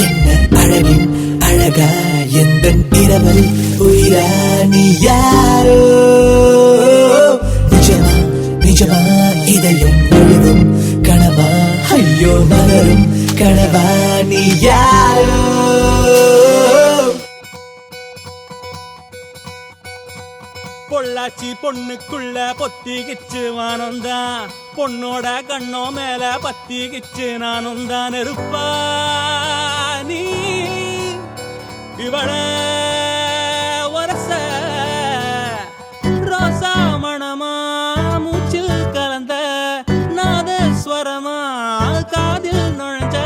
என்ன அழகின் அழகா எந்தன் இரவல் உயிரா நீ யாரோ நிஜமா நிஜமா இதயம் முழுதும் கனவா ஐயோ மலரும் கனவா நீ யாரோ பொள்ளாச்சி பொண்ணுக்குள்ள பொத்திக்கிச்சு வானந்தான் பொண்ணோட கண்ணோ மேல பத்திக்கிச்சு நானும் தான் இருப்பா நீ இவள வரச ரோசா மணமா மூச்சில் கலந்த நாதஸ்வரமா காதில் நுழைஞ்ச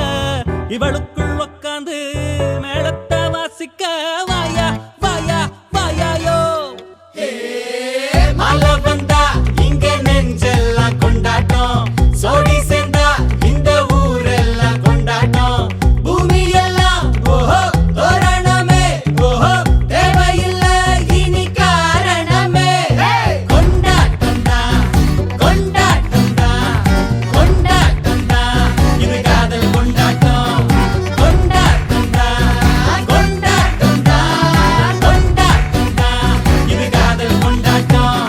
இவளுக்குள் உக்காந்து மேளத்தை வாசிக்க வாயா வாயா வாயாயோ மழை வந்தா இங்க நெஞ்செல்லாம் கொண்டாட்டம் சோடி சேர்ந்தா இந்த ஊரெல்லாம் கொண்டாட்டம் பூமி எல்லாம் ஓஹோ தோரணமே ஓஹோ தேவையில்லை இனி காரணமே கொண்டாட்டம் தான் கொண்டாட்டம் தான் கொண்டாட்டம் தான் இது காதல் கொண்டாட்டம் கொண்டாட்டம் தான் கொண்டாட்டம் தான் கொண்டாட்டம் தான் இது காதல் கொண்டாட்டம்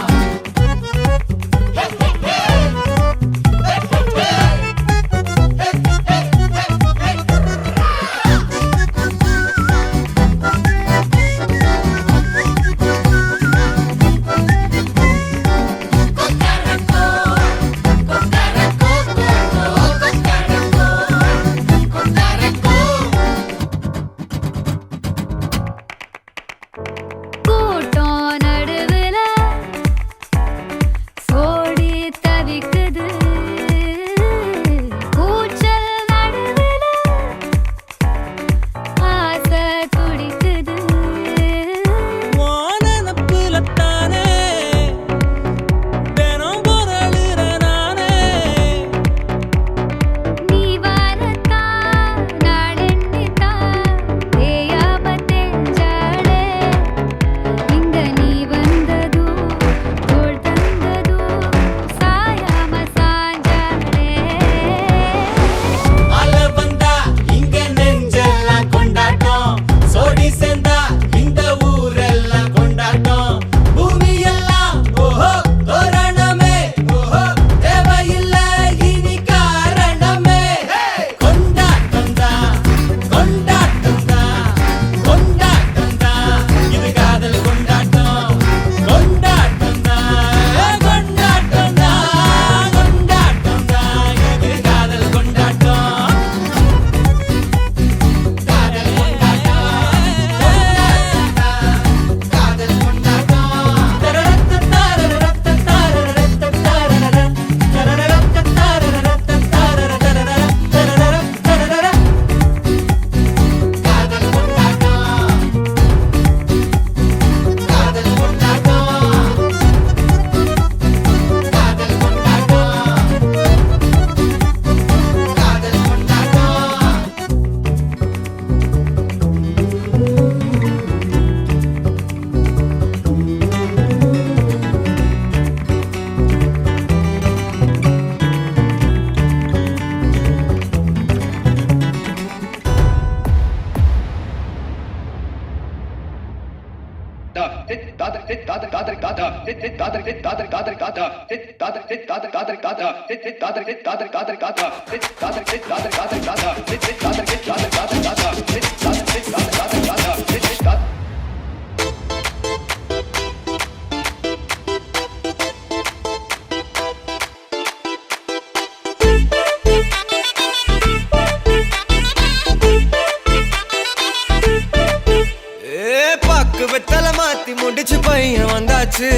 மாத்தி முடிச்சு பையன் வந்தாச்சு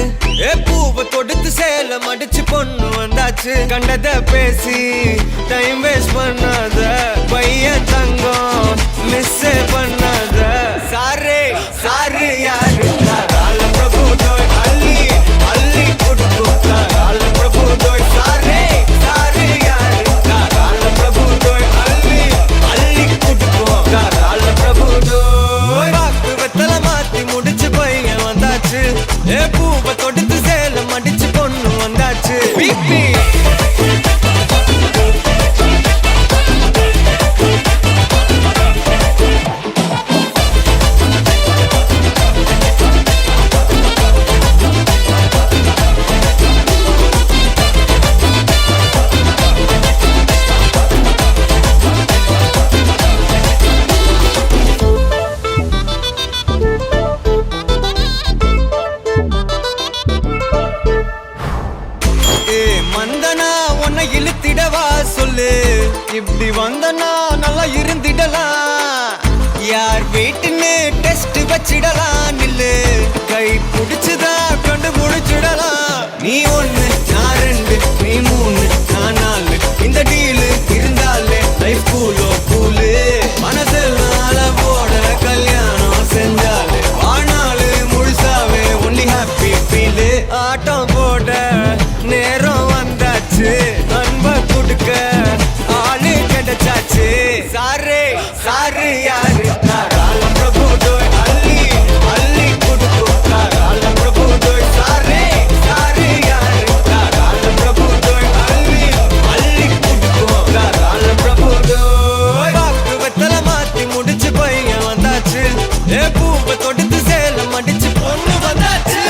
பூவை தொடுத்து சேல மடிச்சு பொண்ணு வந்தாச்சு கண்டத பேசி டைம் வேஸ்ட் பண்ணாத பையன் தங்கம் மிஸ் பண்ணாத சாரே சாரு யாரு கால பிரபு தோய் அள்ளி அள்ளி குடுக்கு கால பிரபு தோய் சாரே சாரு யாரு கால பிரபு தோய் அள்ளி அள்ளி குடுக்கு கால பிரபு தோய் வாக்கு வெத்தல மாத்தி முடிச்சு பையன் வந்தாச்சு பூவை தொடுத்து சேல மடிச்சு பொண்ணு வந்தாச்சு பிபி மந்தனா உன்னை இழுத்திடவா சொல்லு இப்படி வந்தனா நல்லா இருந்திடலாம் யார் வீட்டுன்னு டெஸ்ட் வச்சிடலாம் நில்லு கை பிடிச்சுதா கண்டு முடிச்சிடலாம் நீ ஒண்ணு நான் ரெண்டு நீ மூணு நான் நாலு இந்த டீலு இருந்தாலே லைஃப் கூலோ கூலு மனசெல்லாம் போட கல்யாணம் செஞ்சாலே ஆனாலு முழுசாவே ஒன்லி ஹாப்பி ஃபீலு ஆட்டம் போட நேரம் வந்தாச்சு அன்ப கொடுக்க ஆளு கிடைச்சாச்சு சாரே சாரு யாரு காலம் பிரபு தோய் அள்ளி அள்ளி கொடுக்கு காலம் பிரபு தோய் சாரே சாரு யாரு காலம் பிரபு தோய் அள்ளி அள்ளி கொடுக்கு காலம் பிரபு தோய் வாக்கு வெத்தல மாத்தி முடிச்சு பையன் வந்தாச்சு பூவை தொடுத்து சேல மடிச்சு பொண்ணு வந்தாச்சு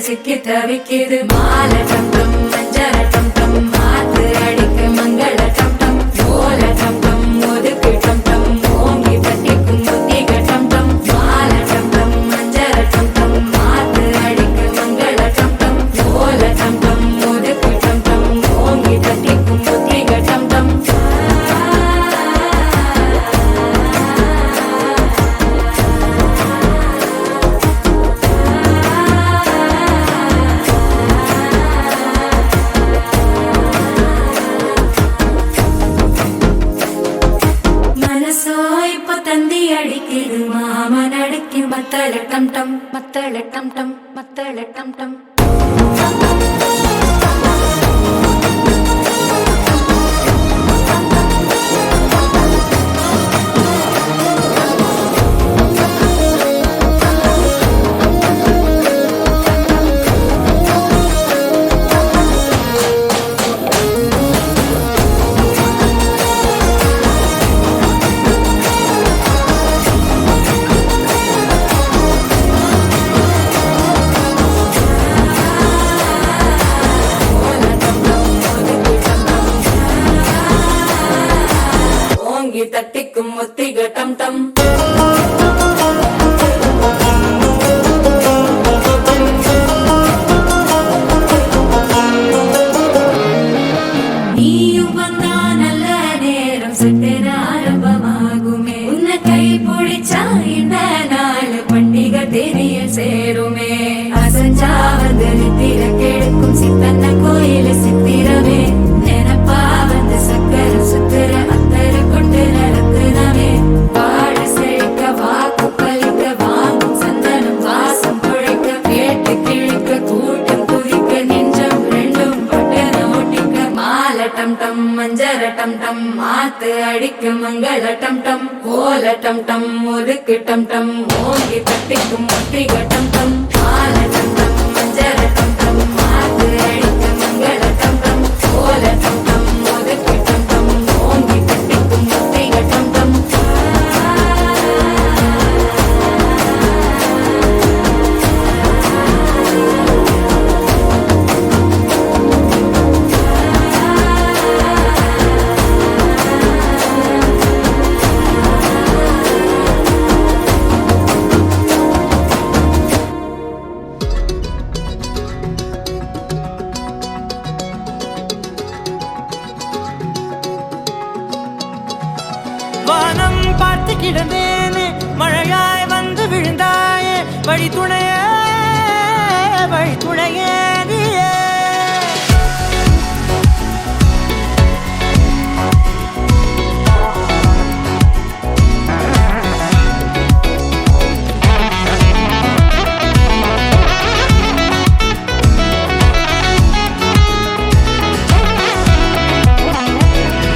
சிக்கி தவிக்குது மால டம் டம் மஞ்சள டம் டம் மாத்து அடிக்க மங்கள டம் டம் ஓல டம் டம் ஒதுக்கு டம் டம் ஓங்கி தட்டிக்கும் புத்திக டம் டம் மால டம் டம் மஞ்சள டம் டம் மாத்து அடிக்க மங்கள டம் டம் ஓல டம் டம் ஒதுக்கு டம் டம் ஓங்கி தட்டிக்கும் புத்திக டம் டம் அடிக்குது மாமன் அடிக்கு மத்தள டம் டம் மத்தள டம் டம் மத்தள டம் டம் டம் டம் மஞ்சர டம் டம் மாத்து அடிக்கும் மங்கள டம் டம் ஓல டம் டம் ஒதுக்கு டம் டம் ஓங்கி தட்டிக்கும் முட்டிக டம் டம் மால டம் டம் மஞ்சர டம் டம் மாத்து அடிக்கும் மங்கள டம் டம் ஓல டம் டம் ஒதுக்கு டம் டம் ஓங்கி தட்டிக்கும் முட்டிக டம் டம் வானம் பார்த்து கிடந்தேனே மழையாய் வந்து விழுந்தாயே வழி துணையே நீயே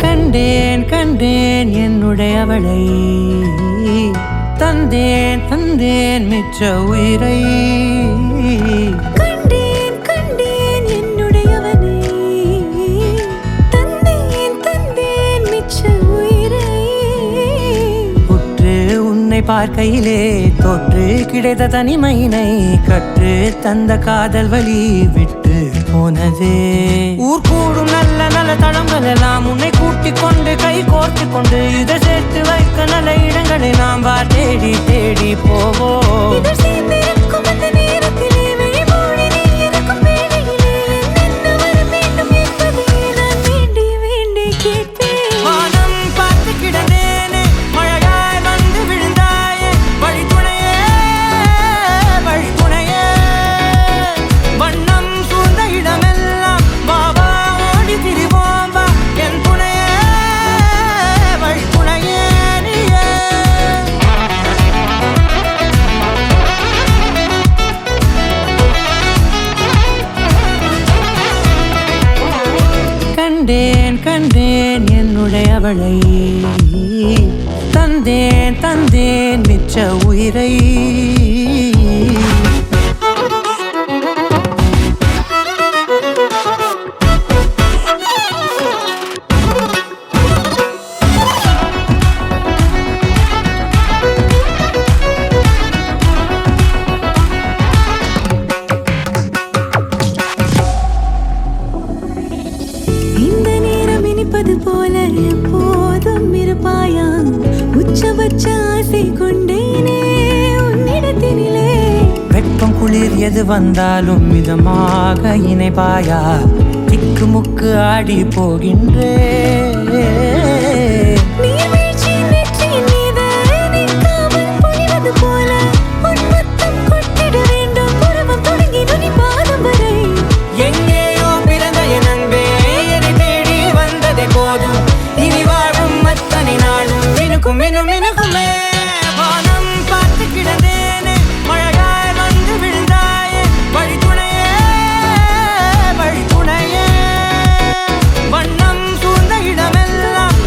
கண்டேன் கண்டேன் என்னுடையவளை தந்தேன் தந்தேன் மிச்ச உயிரை கண்டேன் கண்டேன் என்னுடையவனை தந்தேன் தந்தேன் மிச்ச உயிரை உற்று உன்னை பார்க்கையிலே தோற்று கிடைத்த தனிமையினை கற்று தந்த காதல் வழி விட்டு போனதே ஊர் கூடும் நல்ல நல்ல தளங்கள் எல்லாம் உன்னை கூட்டிக் கொண்டு கை கோர்த்து கொண்டு இதை சேர்த்து வைக்க நல்ல இடங்களை நாம் தேடி தேடி போவோம் இதழ் சேர்ந்திருக்கும் அந்த நேரத்திலே விழிமூடி நீ இருக்கும் வேளையிலே என்ன வர வேண்டும் என்பதை நான் வேண்டி வேண்டி கேட்பேன் வானம் பார்த்து கிடந்தேனே மழையாய் வந்து விழுந்தாயே வழி துணையே வண்ணம் சூழ்ந்த இடமெல்லாம் பாபா ஓடி திரிவோம் வா என் துணையே வழி துணையே நீயே கண்டேன் கண்டேன் என்னுடையவளை தந்தேன் தந்தேன் மிச்ச உயிரை இந்த நேரம் இனிப்பது போல எப்போதும் இருப்பாயா உச்சபட்ச ஆசை கொண்டேனே உன்னிடத்தினிலே வெப்பம் குளிர் எது வந்தாலும் மிதமாக இணைப்பாயா திக்கு முக்கு ஆடி போகின்றே நீர்வீழ்ச்சியின் நெற்றியின் மீது நிற்காமல் பொழிவது போல உன் முத்தம் கொட்டிட வேண்டும் உருவம் தொடங்கி நுனி பாதம் வரை எங்கேயோ பிறந்த என் அன்பே என்னை தேடி வந்ததே போதும் இனி வாழும் அத்தனை நாளும் மினுக்கும் மினுக்குமே வானம் பார்த்து கிடந்தேனே மழையாய் வந்து விழுந்தாயே வழி துணையே வண்ணம் சூழ்ந்த இடமெல்லாம்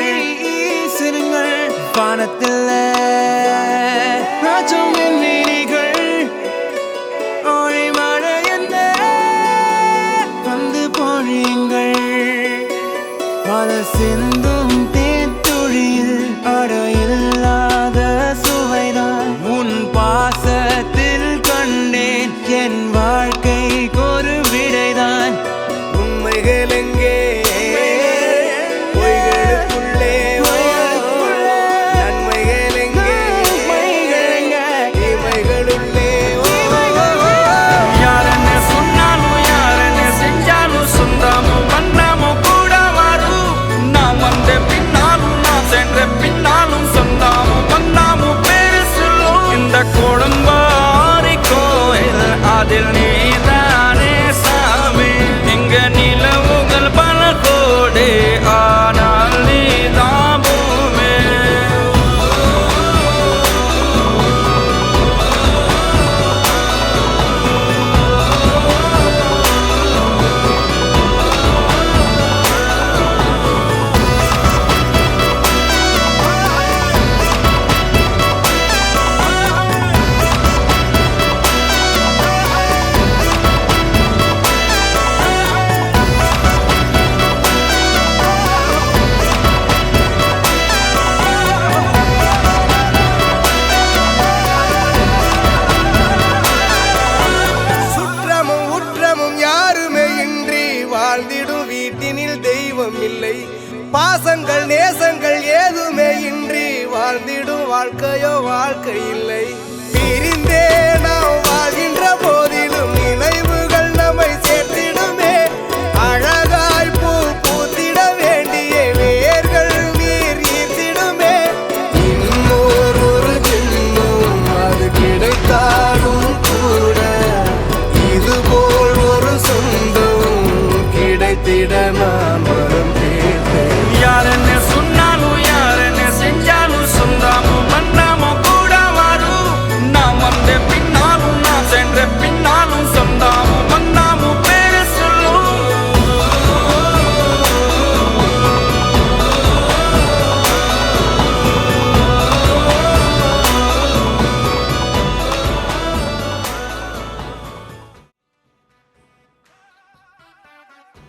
வீசுங்கள் வானத்தில் ராஜம் எண்ணிகள் ஒளி மழை என்ன வந்து பொழியுங்கள் பல சிந்தும் தேத்துழியில் அடையில்லாத சுவைதான் உன் பாசத்தில் கண்டேன் என் வாழ்க்கைக்கு ஒரு விடைதான் உண்மைகள் எங்கே பொய்களுக்குள்ளே நன்மைகள் எங்கே இமைகளுள்ளே யாரன்னு சொன்னாலும் யாரன்னு செஞ்சாலும் சொந்தமும் வண்ணமும் கூட வரும் நான் வந்த பின்னாலும் நான் சென்ற பின்னாலும் சொந்தமும் வண்ணமும் பேரு சொல்லும் இந்த கொடும்பாரி கோயில் அதில் நீதானே சாமி இங்க நிலவுகள் பல கோடி ஆனால் நீதான் பூமி சுற்றமும் உற்றமும் யாருமே இன்றி வாழ்ந்திடும் வீட்டினில் தெய்வம் இல்லை பாசங்கள் நேசங்கள் ஏதுமே இன்றி வாழ்ந்திடும் வாழ்க்கையோ வாழ்க்கை இல்லை